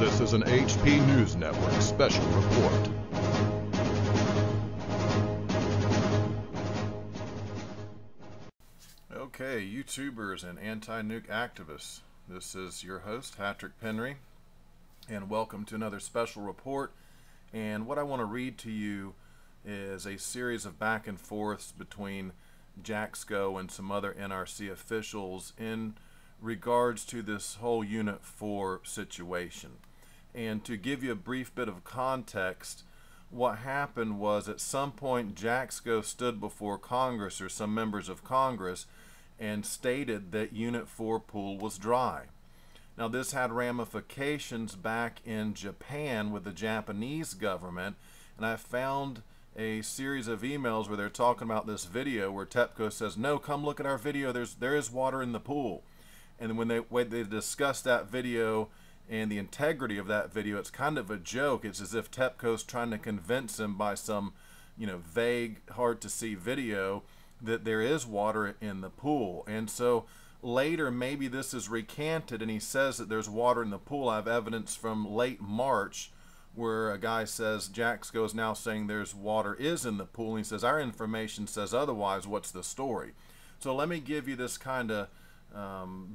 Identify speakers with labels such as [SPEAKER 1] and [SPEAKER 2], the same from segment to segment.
[SPEAKER 1] This is an HP News Network special report.
[SPEAKER 2] Okay, YouTubers and anti-nuke activists. This is your host, Patrick Penry, and welcome to another special report. And what I want to read to you is a series of back and forths between Jaczko and some other NRC officials in regards to this whole Unit 4 situation. And to give you a brief bit of context, what happened was at some point Jaczko stood before Congress or some members of Congress and stated that Unit 4 pool was dry. Now this had ramifications back in Japan with the Japanese government, and I found a series of emails where they're talking about this video where TEPCO says, no, come look at our video, there is water in the pool. And when they discuss that video and the integrity of that video, it's kind of a joke. It's as if TEPCO's trying to convince him by some, vague, hard to see video that there is water in the pool. And so later maybe this is recanted and he says that there's water in the pool. I have evidence from late March where a guy says Jaczko is now saying there's water is in the pool, and he says our information says otherwise. What's the story? So let me give you this kind of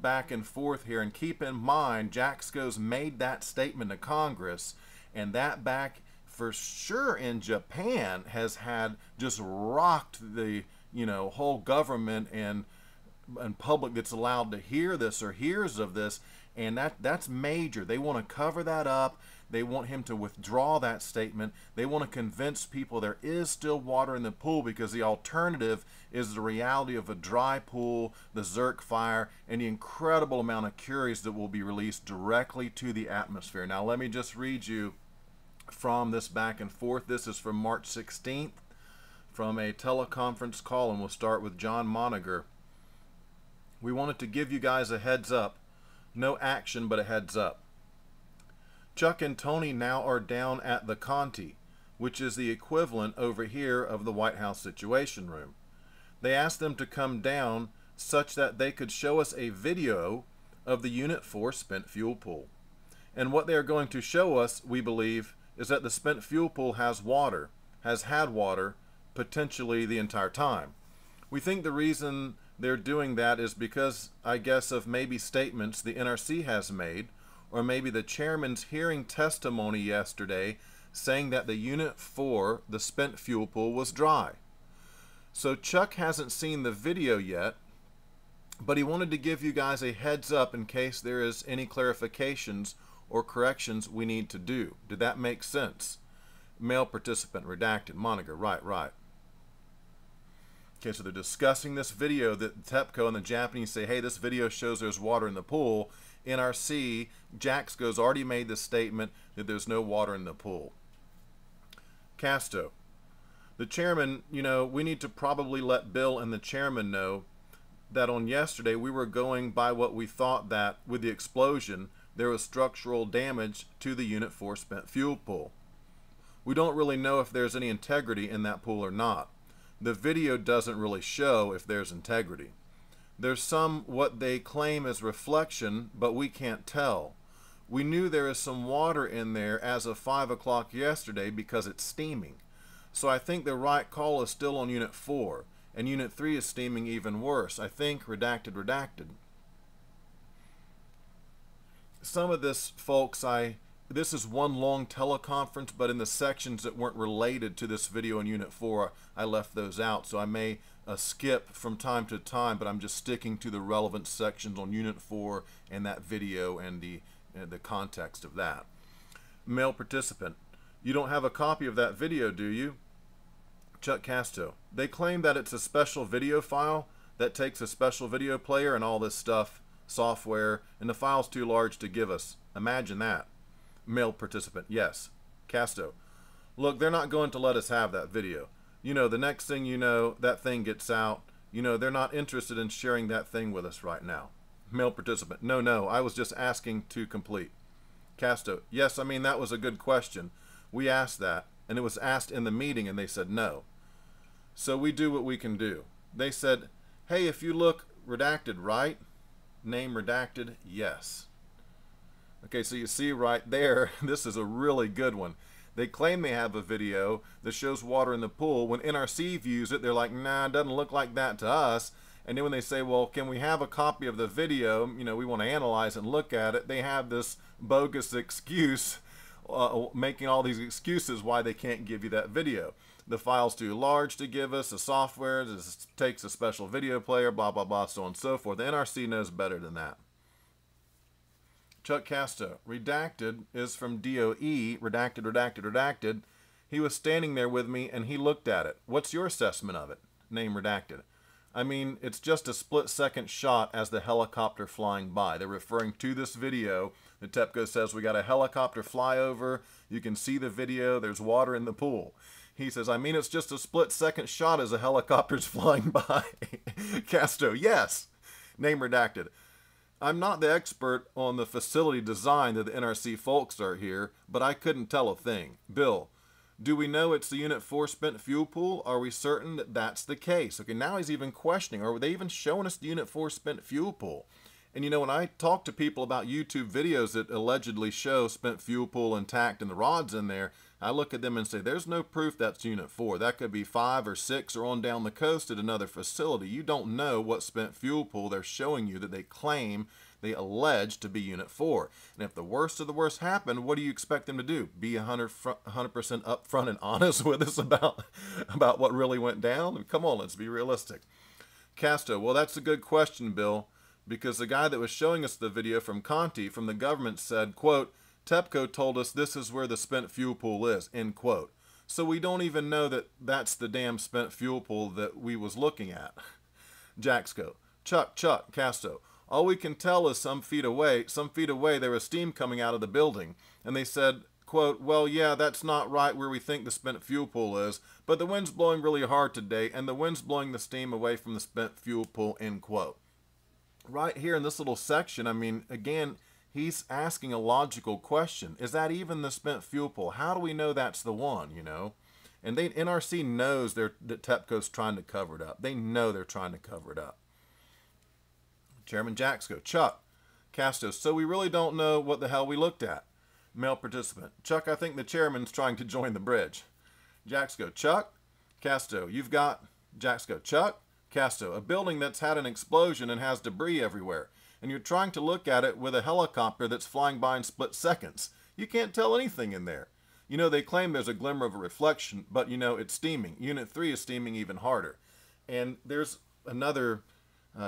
[SPEAKER 2] back and forth here, and keep in mind Jaczko's made that statement to Congress, and that back for sure in Japan has had just rocked the whole government and public that's allowed to hear this or hears of this, and that's major. They want to cover that up. They want him to withdraw that statement. They want to convince people there is still water in the pool, because the alternative is the reality of a dry pool, the Zerk fire, and the incredible amount of curies that will be released directly to the atmosphere. Now let me just read you from this back and forth. This is from March 16th from a teleconference call, and we'll start with John Monagher. We wanted to give you guys a heads up. No action, but a heads up. Chuck and Tony now are down at the Conti, which is the equivalent over here of the White House Situation Room. They asked them to come down such that they could show us a video of the Unit 4 spent fuel pool. And what they are going to show us, we believe, is that the spent fuel pool has water, has had water, potentially the entire time. We think the reason they're doing that is because, I guess, of maybe statements the NRC has made, or maybe the chairman's hearing testimony yesterday saying that the Unit 4, the spent fuel pool, was dry. So Chuck hasn't seen the video yet, but he wanted to give you guys a heads up in case there is any clarifications or corrections we need to do. Did that make sense? Male participant, redacted, Monagher, right. Okay, so they're discussing this video that TEPCO and the Japanese say, hey, this video shows there's water in the pool. NRC, Jaczko's already made the statement that there's no water in the pool. Casto, the chairman, we need to probably let Bill and the chairman know that on yesterday we were going by what we thought that with the explosion there was structural damage to the Unit 4 spent fuel pool. We don't really know if there's any integrity in that pool or not. The video doesn't really show if there's integrity. There's some what they claim is reflection, but we can't tell. We knew there is some water in there as of 5 o'clock yesterday because it's steaming. So I think the right call is still on Unit 4, and Unit 3 is steaming even worse. I think, redacted. Some of this, folks, this is one long teleconference, but in the sections that weren't related to this video in Unit 4, I left those out, so I may skip from time to time, but I'm just sticking to the relevant sections on Unit 4 and that video and the context of that. Male participant, you don't have a copy of that video, do you? Chuck Casto, they claim that it's a special video file that takes a special video player and all this stuff, software, and the file's too large to give us. Imagine that. Male participant, yes. Casto, look, they're not going to let us have that video. The next thing you know, that thing gets out. They're not interested in sharing that thing with us right now. Male participant, no, I was just asking to complete. Casto, yes, that was a good question. We asked that, and it was asked in the meeting, and they said no. So we do what we can do. They said, hey, if you look redacted, right? Name redacted, yes. Okay, so you see right there, this is a really good one. They claim they have a video that shows water in the pool. When NRC views it, they're like, nah, it doesn't look like that to us. And then when they say, well, can we have a copy of the video? You know, we want to analyze and look at it. They have this bogus excuse, making all these excuses why they can't give you that video. The file's too large to give us, the software takes a special video player, blah, blah, blah, so on and so forth. The NRC knows better than that. Chuck Casto, redacted is from DOE, redacted. He was standing there with me and he looked at it. What's your assessment of it? Name redacted. I mean, it's just a split-second shot as the helicopter flying by. They're referring to this video. The TEPCO says we got a helicopter flyover. You can see the video. There's water in the pool. He says, I mean, it's just a split-second shot as a helicopter's flying by. Casto, yes. Name redacted. I'm not the expert on the facility design that the NRC folks are here, but I couldn't tell a thing. Bill, do we know it's the Unit 4 spent fuel pool? Are we certain that that's the case? Okay, now he's even questioning, are they even showing us the Unit 4 spent fuel pool? And you know, when I talk to people about YouTube videos that allegedly show spent fuel pool intact and the rods in there, I look at them and say, there's no proof that's Unit 4. That could be 5 or 6 or on down the coast at another facility. You don't know what spent fuel pool they're showing you that they claim, they allege to be Unit 4. And if the worst of the worst happened, what do you expect them to do? Be 100% upfront and honest with us about what really went down? I mean, come on, let's be realistic. Casto, well, that's a good question, Bill, because the guy that was showing us the video from Conti, from the government, said, quote, TEPCO told us this is where the spent fuel pool is, end quote. So we don't even know that that's the damn spent fuel pool that we was looking at. Jaczko, Chuck, Casto, all we can tell is some feet away there was steam coming out of the building. And they said, quote, well, yeah, that's not right where we think the spent fuel pool is, but the wind's blowing really hard today, and the wind's blowing the steam away from the spent fuel pool, end quote. Right here in this little section, I mean, again, he's asking a logical question. Is that even the spent fuel pool? How do we know that's the one, you know? And NRC knows that TEPCO's trying to cover it up. They know they're trying to cover it up. Chairman Jaczko, Chuck, Casto, so we really don't know what the hell we looked at. Male participant, Chuck, I think the chairman's trying to join the bridge. Jaczko, Chuck, Casto, you've got, Jaczko, Chuck, Casto, a building that's had an explosion and has debris everywhere. And you're trying to look at it with a helicopter that's flying by in split seconds. You can't tell anything in there. You know, they claim there's a glimmer of a reflection, but you know, it's steaming. Unit 3 is steaming even harder. And there's another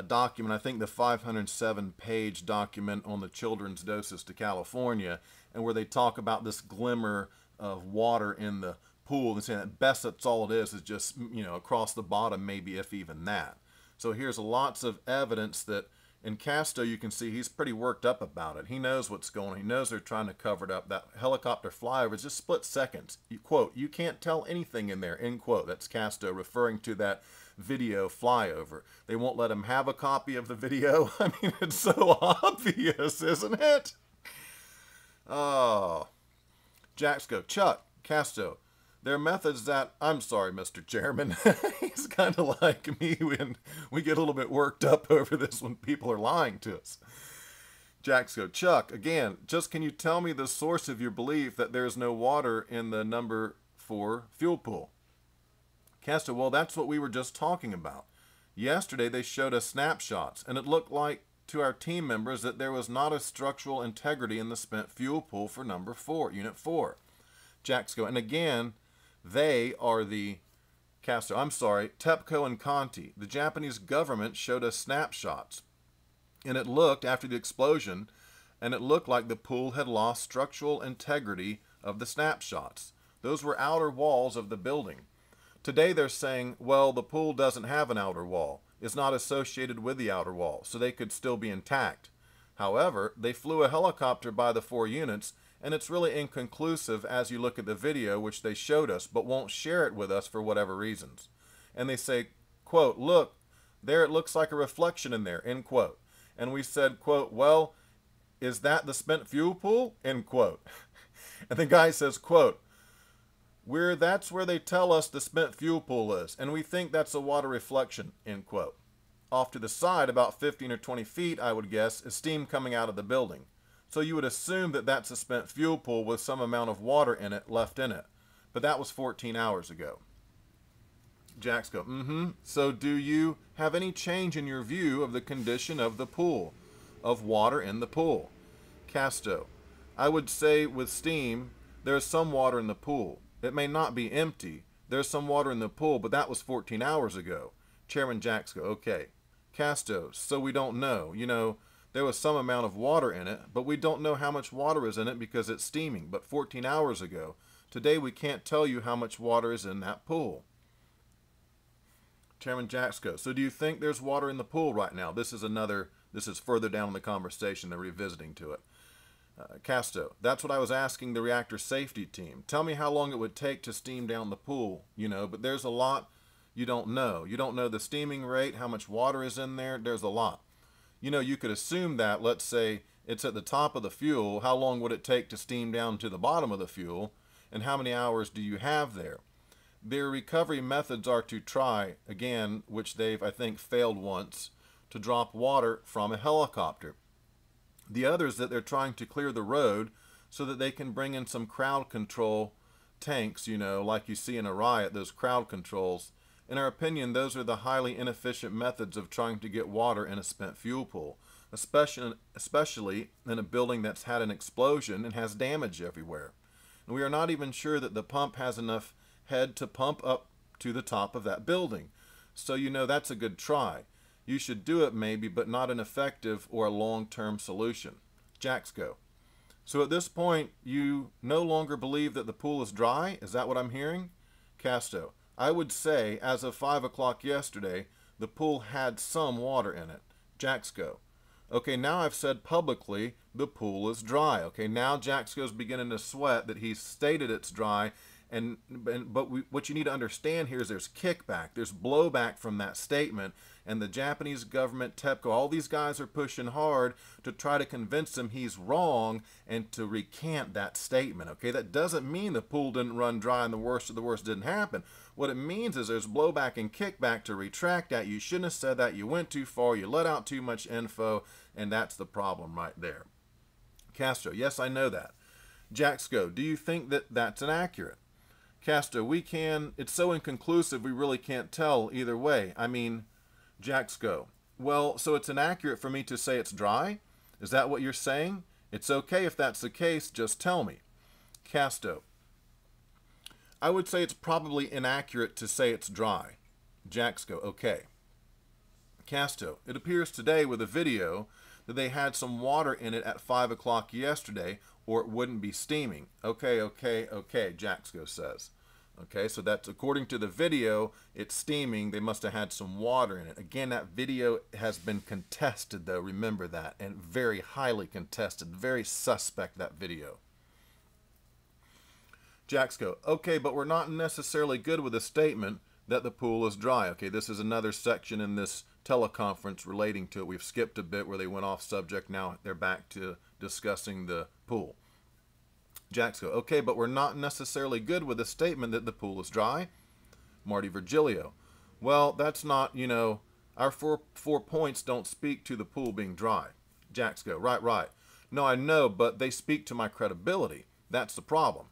[SPEAKER 2] document, I think the 507-page document on the children's doses to California, and where they talk about this glimmer of water in the pool and saying at best that's all it is just, you know, across the bottom, maybe if even that. So here's lots of evidence that in Casto, you can see he's pretty worked up about it. He knows what's going on. He knows they're trying to cover it up. That helicopter flyover is just split seconds. You quote, you can't tell anything in there, end quote. That's Casto referring to that video flyover. They won't let him have a copy of the video. I mean, it's so obvious, isn't it? Oh. Jaczko, Chuck, Casto. There are methods that, I'm sorry, Mr. Chairman, he's kind of like me when we get a little bit worked up over this when people are lying to us. Jaczko, Chuck, again, just can you tell me the source of your belief that there's no water in the number 4 fuel pool? Casto, well, that's what we were just talking about. Yesterday they showed us snapshots, and it looked like to our team members that there was not a structural integrity in the spent fuel pool for number 4, Unit 4. Jaczko, and again, they are the TEPCO and Conti. The Japanese government showed us snapshots. And it looked, after the explosion, and it looked like the pool had lost structural integrity of the snapshots. Those were outer walls of the building. Today they're saying, well, the pool doesn't have an outer wall. It's not associated with the outer wall, so they could still be intact. However, they flew a helicopter by the 4 units, and it's really inconclusive as you look at the video, which they showed us, but won't share it with us for whatever reasons. And they say, quote, look, there it looks like a reflection in there, end quote. And we said, quote, well, is that the spent fuel pool? End quote. And the guy says, quote, that's where they tell us the spent fuel pool is, and we think that's a water reflection, end quote. Off to the side, about 15 or 20 feet, I would guess, is steam coming out of the building. So you would assume that that's a spent fuel pool with some amount of water in it left in it. But that was 14 hours ago. Jaczko, So do you have any change in your view of the condition of the pool, of water in the pool? Casto, I would say with steam, there is some water in the pool. It may not be empty. There's some water in the pool, but that was 14 hours ago. Chairman Jaczko, okay. Casto, so we don't know. You know, there was some amount of water in it, but we don't know how much water is in it because it's steaming. But 14 hours ago, today we can't tell you how much water is in that pool. Chairman Jaczko, so do you think there's water in the pool right now? This is further down in the conversation. They're revisiting to it. Casto, that's what I was asking the reactor safety team. Tell me how long it would take to steam down the pool, you know, but there's a lot you don't know. You don't know the steaming rate, how much water is in there. There's a lot. You know, you could assume that, let's say, it's at the top of the fuel. How long would it take to steam down to the bottom of the fuel? And how many hours do you have there? Their recovery methods are to try, again, which they've, I think, failed once, to drop water from a helicopter. The others that they're trying to clear the road so that they can bring in some crowd control tanks, you know, like you see in a riot, those crowd controls. In our opinion, those are the highly inefficient methods of trying to get water in a spent fuel pool, especially in a building that's had an explosion and has damage everywhere. And we are not even sure that the pump has enough head to pump up to the top of that building. So, you know, that's a good try. You should do it maybe, but not an effective or a long-term solution. Jaczko. So at this point, you no longer believe that the pool is dry? Is that what I'm hearing? Casto. I would say, as of 5 o'clock yesterday, the pool had some water in it. Jaczko. Okay, now I've said publicly the pool is dry. Okay, now Jaczko's beginning to sweat that he's stated it's dry. What you need to understand here is there's kickback, there's blowback from that statement, and the Japanese government, TEPCO, all these guys are pushing hard to try to convince him he's wrong and to recant that statement, okay? That doesn't mean the pool didn't run dry and the worst of the worst didn't happen. What it means is there's blowback and kickback to retract that. You shouldn't have said that. You went too far. You let out too much info, and that's the problem right there. Castro, yes, I know that. Jaczko, do you think that that's inaccurate? Casto, it's so inconclusive we really can't tell either way. I mean, Jaczko, well, so it's inaccurate for me to say it's dry? Is that what you're saying? It's okay if that's the case, just tell me. Casto, I would say it's probably inaccurate to say it's dry. Jaczko, okay. Casto, it appears today with a video that they had some water in it at 5 o'clock yesterday, or it wouldn't be steaming. Okay, Jaczko says. Okay, so that's according to the video, it's steaming. They must have had some water in it. Again, that video has been contested, though. Remember that. And very highly contested. Very suspect, that video. Jaczko, okay, but we're not necessarily good with the statement that the pool is dry. Okay, this is another section in this teleconference relating to it. We've skipped a bit where they went off subject. Now they're back to discussing the pool. Jaczko, okay, but we're not necessarily good with the statement that the pool is dry. Marty Virgilio, well, that's not, you know, our four points don't speak to the pool being dry. Jaczko, right. No, I know, but they speak to my credibility. That's the problem.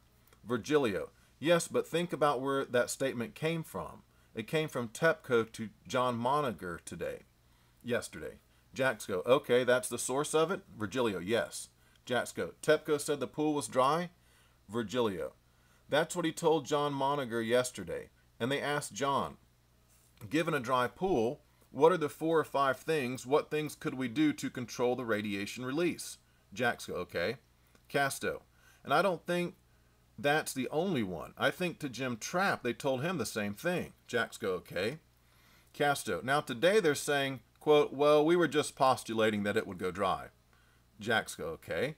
[SPEAKER 2] Virgilio, yes, but think about where that statement came from. It came from TEPCO to John Monagher yesterday. Jaczko, okay, that's the source of it? Virgilio, yes. Jaczko, TEPCO said the pool was dry? Virgilio, that's what he told John Monagher yesterday. And they asked John, given a dry pool, what are the 4 or 5 things, what things could we do to control the radiation release? Jaczko, okay. Casto, and I don't think that's the only one. I think to Jim Trapp, they told him the same thing. Jaczko, okay. Casto, now today they're saying, quote, well, we were just postulating that it would go dry. Jaczko, okay.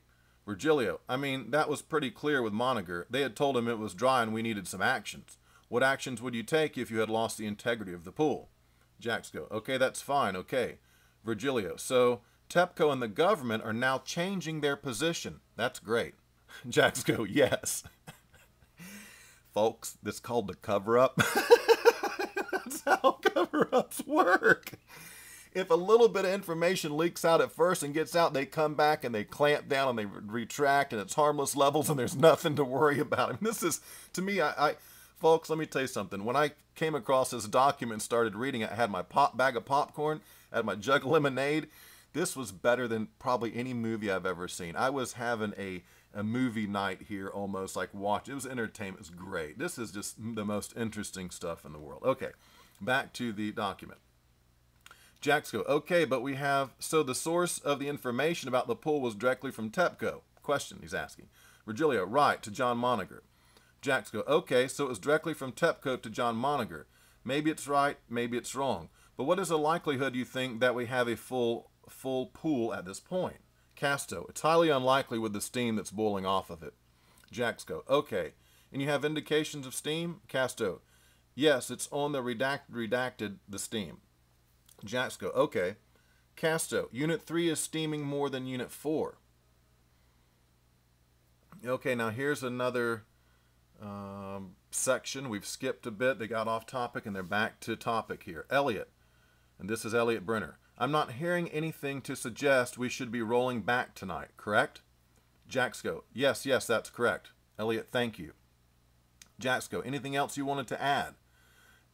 [SPEAKER 2] Virgilio, I mean, that was pretty clear with Monagher. They had told him it was dry and we needed some actions. What actions would you take if you had lost the integrity of the pool? Jaczko, okay, that's fine, okay. Virgilio, so TEPCO and the government are now changing their position. That's great. Jaczko, yes. Folks, this is called the cover-up. That's how cover-ups work. if a little bit of information leaks out at first and gets out, they come back and they clamp down and they retract, and it's harmless levels and there's nothing to worry about. I mean, this is, to me, folks, let me tell you something. When I came across this document and started reading it, I had my bag of popcorn, I had my jug of lemonade. This was better than probably any movie I've ever seen. I was having a movie night here, almost like watch. It was entertainment. It was great. This is just the most interesting stuff in the world. Okay, back to the document. Jaczko, okay, but we have, so the source of the information about the pool was directly from TEPCO. Question, he's asking. Virgilio, right, to John Moniger. Jaczko, okay, so it was directly from TEPCO to John Moniger. Maybe it's right, maybe it's wrong. But what is the likelihood, you think, that we have a full pool at this point? Casto, it's highly unlikely with the steam that's boiling off of it. Jaczko, okay. And you have indications of steam? Casto, yes, it's on the redacted, the steam. Jaczko, okay. Casto, Unit 3 is steaming more than Unit 4. Okay, now here's another section. We've skipped a bit. They got off topic and they're back to topic here. Elliot, and this is Elliot Brenner. I'm not hearing anything to suggest we should be rolling back tonight, correct? Jaczko, yes, that's correct. Elliot, thank you. Jaczko, anything else you wanted to add?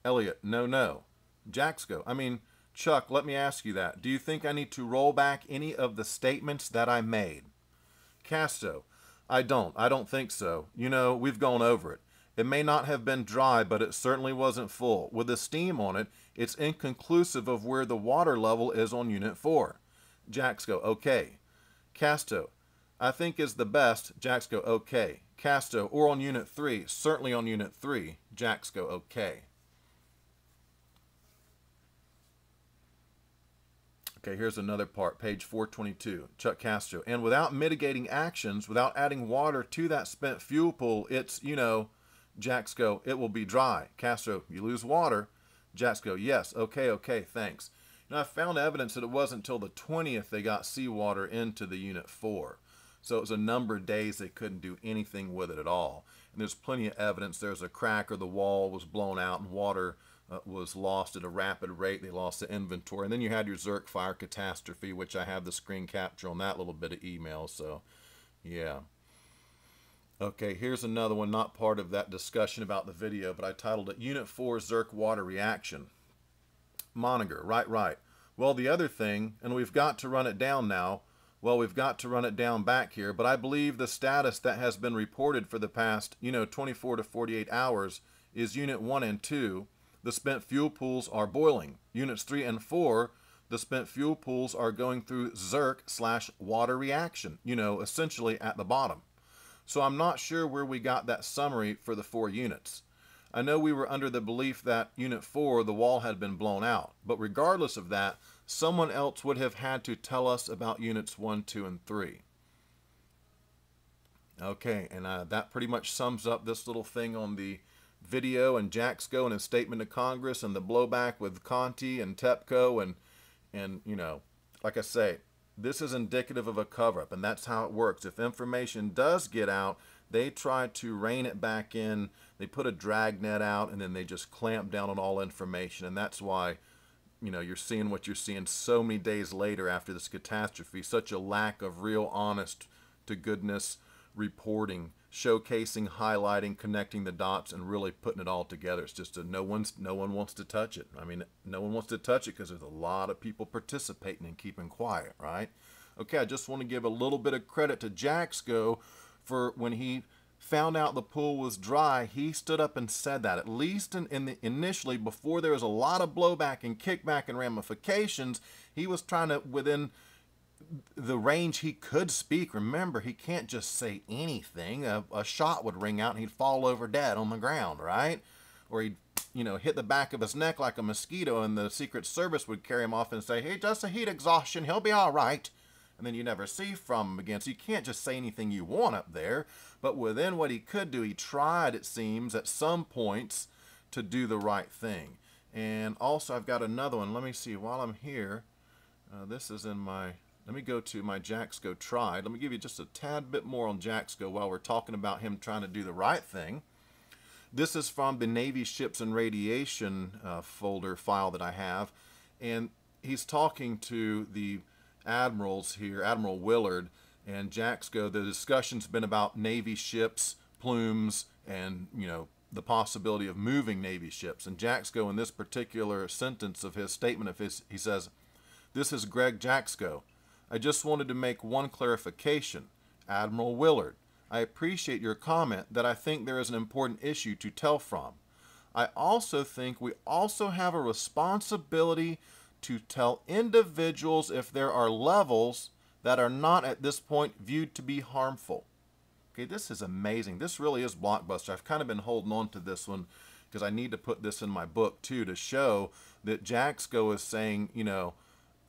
[SPEAKER 2] Elliot, no. Jaczko, I mean, Chuck, let me ask you that. Do you think I need to roll back any of the statements that I made? Casto, I don't think so. You know, we've gone over it. It may not have been dry, but it certainly wasn't full. With the steam on it, it's inconclusive of where the water level is on Unit 4. Jaczko, okay. Casto, I think is the best. Jaczko, okay. Casto, or on Unit 3, certainly on Unit 3. Jaczko, okay. Okay, here's another part, page 422. Chuck Castro, and without mitigating actions, without adding water to that spent fuel pool, it's, you know, Jaczko, it will be dry. Castro, you lose water. Jaczko, yes, okay, thanks. Now, I found evidence that it wasn't until the 20th they got seawater into the Unit 4. So it was a number of days they couldn't do anything with it at all. And there's plenty of evidence. There's a crack or the wall was blown out and water was lost at a rapid rate. They lost the inventory. And then you had your Zerk fire catastrophe, which I have the screen capture on that little bit of email. So, yeah. Okay, here's another one, not part of that discussion about the video, but I titled it Unit 4 Zerk Water Reaction. Moniger, right. Well, the other thing, and we've got to run it down now. Well, we've got to run it down back here, but I believe the status that has been reported for the past, 24 to 48 hours is Unit 1 and 2. The spent fuel pools are boiling. Units 3 and 4, the spent fuel pools are going through Zerk/water reaction, essentially at the bottom. So I'm not sure where we got that summary for the 4 units. I know we were under the belief that Unit 4, the wall had been blown out, but regardless of that, someone else would have had to tell us about Units 1, 2, and 3. Okay, and that pretty much sums up this little thing on the video and Jaczko and his statement to Congress and the blowback with Conti and TEPCO and like I say, this is indicative of a cover-up, and that's how it works. If information does get out, they try to rein it back in. They put a drag net out, and then they just clamp down on all information. And that's why, you're seeing what you're seeing so many days later after this catastrophe. Such a lack of real honest-to-goodness reporting, showcasing, highlighting, connecting the dots, and really putting it all together. It's just no one wants to touch it. I mean, no one wants to touch it because there's a lot of people participating and keeping quiet, right? Okay, I just want to give a little bit of credit to Jaczko for when he found out the pool was dry, he stood up and said that. At least initially, before there was a lot of blowback and kickback and ramifications, he was trying to, within the range he could speak. Remember, he can't just say anything. A shot would ring out and he'd fall over dead on the ground, right? Or he'd, hit the back of his neck like a mosquito, and the Secret Service would carry him off and say, hey, just a heat exhaustion, he'll be all right. And then you never see from him again. So you can't just say anything you want up there. But within what he could do, he tried, it seems, at some points to do the right thing. And also, I've got another one. Let me see. While I'm here, this is in my... Let me go to my Jaczko tried. Let me give you just a tad bit more on Jaczko while we're talking about him trying to do the right thing. This is from the Navy Ships and Radiation folder file that I have. And he's talking to the admirals here, Admiral Willard and Jaczko. The discussion's been about Navy ships, plumes, and, the possibility of moving Navy ships. And Jaczko, in this particular sentence of his statement of his, he says, "This is Greg Jaczko. I just wanted to make one clarification. Admiral Willard, I appreciate your comment that I think there is an important issue to tell from. I also think we also have a responsibility to tell individuals if there are levels that are not at this point viewed to be harmful." Okay, this is amazing. This really is blockbuster. I've kind of been holding on to this one because I need to put this in my book too, to show that Jaczko is saying,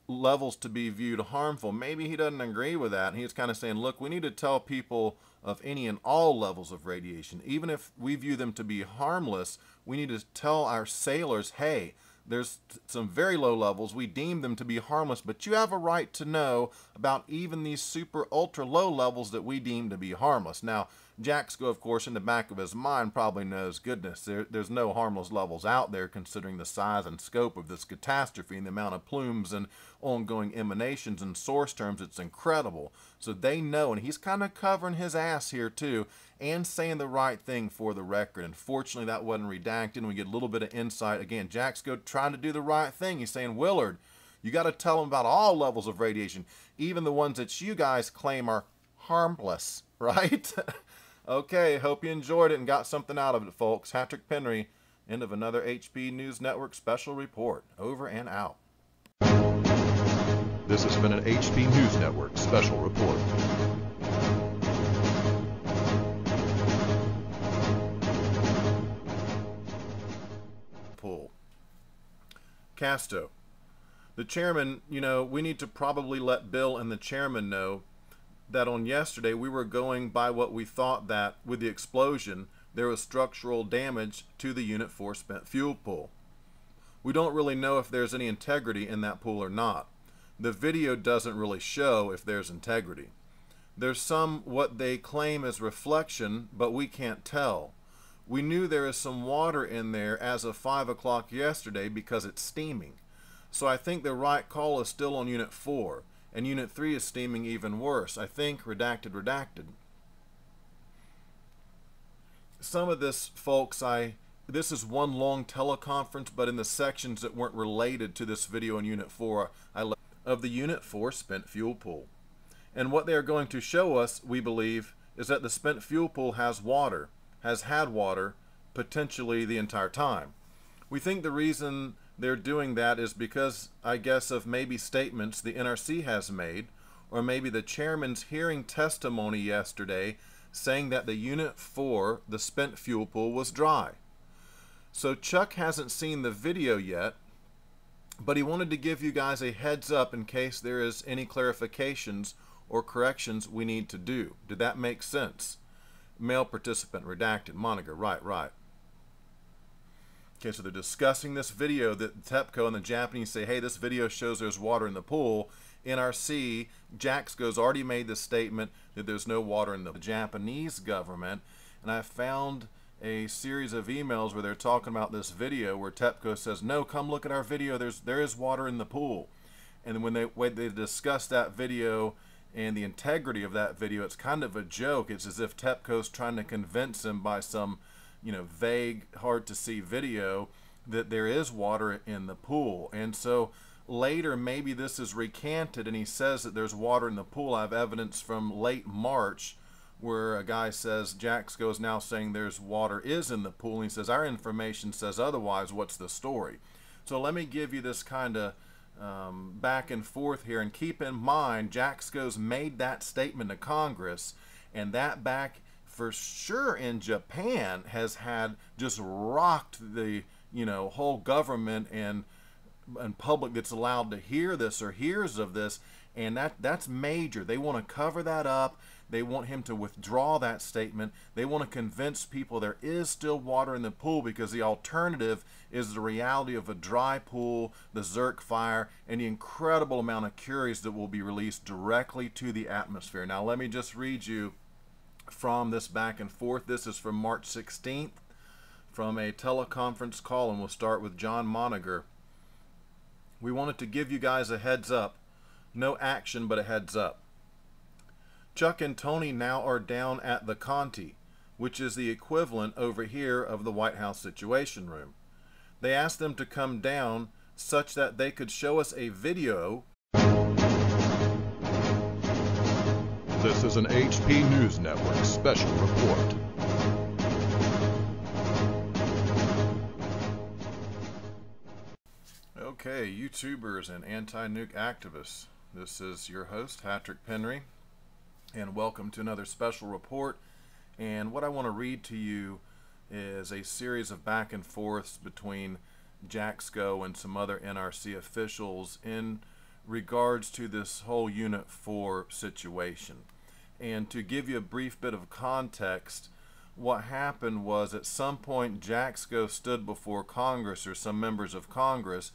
[SPEAKER 2] levels to be viewed harmful. Maybe he doesn't agree with that. And he's kind of saying, look, we need to tell people of any and all levels of radiation. Even if we view them to be harmless, we need to tell our sailors, hey, there's some very low levels. We deem them to be harmless, but you have a right to know about even these super ultra low levels that we deem to be harmless. Now, Jaczko, of course, in the back of his mind probably knows, goodness, there's no harmless levels out there considering the size and scope of this catastrophe and the amount of plumes and ongoing emanations and source terms. It's incredible. So they know, and he's kind of covering his ass here too and saying the right thing for the record. Unfortunately, that wasn't redacted, and we get a little bit of insight. Again, Jaczko trying to do the right thing. He's saying, Willard, you got to tell them about all levels of radiation, even the ones that you guys claim are harmless, right? Okay, hope you enjoyed it and got something out of it, folks. Hatrick Penry, end of another HP News Network special report. Over and out.
[SPEAKER 1] This has been an HP News Network special report.
[SPEAKER 2] Pull. Casto. The chairman, we need to probably let Bill and the chairman know that on yesterday we were going by what we thought that with the explosion there was structural damage to the Unit 4 spent fuel pool. We don't really know if there's any integrity in that pool or not. The video doesn't really show if there's integrity. There's some what they claim is reflection, but we can't tell. We knew there is some water in there as of 5 o'clock yesterday because it's steaming. So I think the right call is still on Unit 4. And Unit 3 is steaming even worse. I think, redacted. Some of this, folks, this is one long teleconference, but in the sections that weren't related to this video in Unit 4, of the Unit 4 spent fuel pool. And what they are going to show us, we believe, is that the spent fuel pool has water, has had water, potentially the entire time. We think the reason they're doing that is because, I guess, of maybe statements the NRC has made, or maybe the chairman's hearing testimony yesterday saying that the Unit 4, the spent fuel pool, was dry. So Chuck hasn't seen the video yet, but he wanted to give you guys a heads up in case there is any clarifications or corrections we need to do. Did that make sense? Male participant, redacted, Monica, right. Okay, so they're discussing this video that TEPCO and the Japanese say, hey, this video shows there's water in the pool. NRC, Jaczko's already made the statement that there's no water in the Japanese government. And I found a series of emails where they're talking about this video where TEPCO says, no, come look at our video, there is water in the pool. And when they discuss that video and the integrity of that video, it's kind of a joke. It's as if TEPCO's trying to convince him by some vague, hard to see video that there is water in the pool. And so later maybe this is recanted and he says that there's water in the pool. I have evidence from late March where a guy says Jaczko is now saying there's water is in the pool, and he says our information says otherwise. What's the story? So let me give you this kind of back and forth here, and keep in mind Jaczko's made that statement to Congress, and that back for sure in Japan has had just rocked the whole government and public that's allowed to hear this or hears of this, and that's major. They want to cover that up. They want him to withdraw that statement. They want to convince people there is still water in the pool, because the alternative is the reality of a dry pool, the Zerk fire, and the incredible amount of curies that will be released directly to the atmosphere. Now let me just read you from this back and forth. This is from March 16th from a teleconference call, and we'll start with John Monagher. We wanted to give you guys a heads up. No action, but a heads up. Chuck and Tony now are down at the Conti, which is the equivalent over here of the White House Situation Room. They asked them to come down such that they could show us a video.
[SPEAKER 1] This is an HP News Network special report.
[SPEAKER 2] Okay, YouTubers and anti-nuke activists. This is your host, Patrick Penry, and welcome to another special report. And what I want to read to you is a series of back and forths between Jaczko and some other NRC officials in regards to this whole Unit 4 situation. And to give you a brief bit of context, what happened was at some point Jaczko stood before Congress or some members of Congress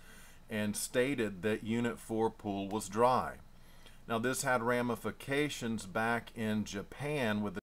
[SPEAKER 2] and stated that Unit 4 pool was dry. Now this had ramifications back in Japan with the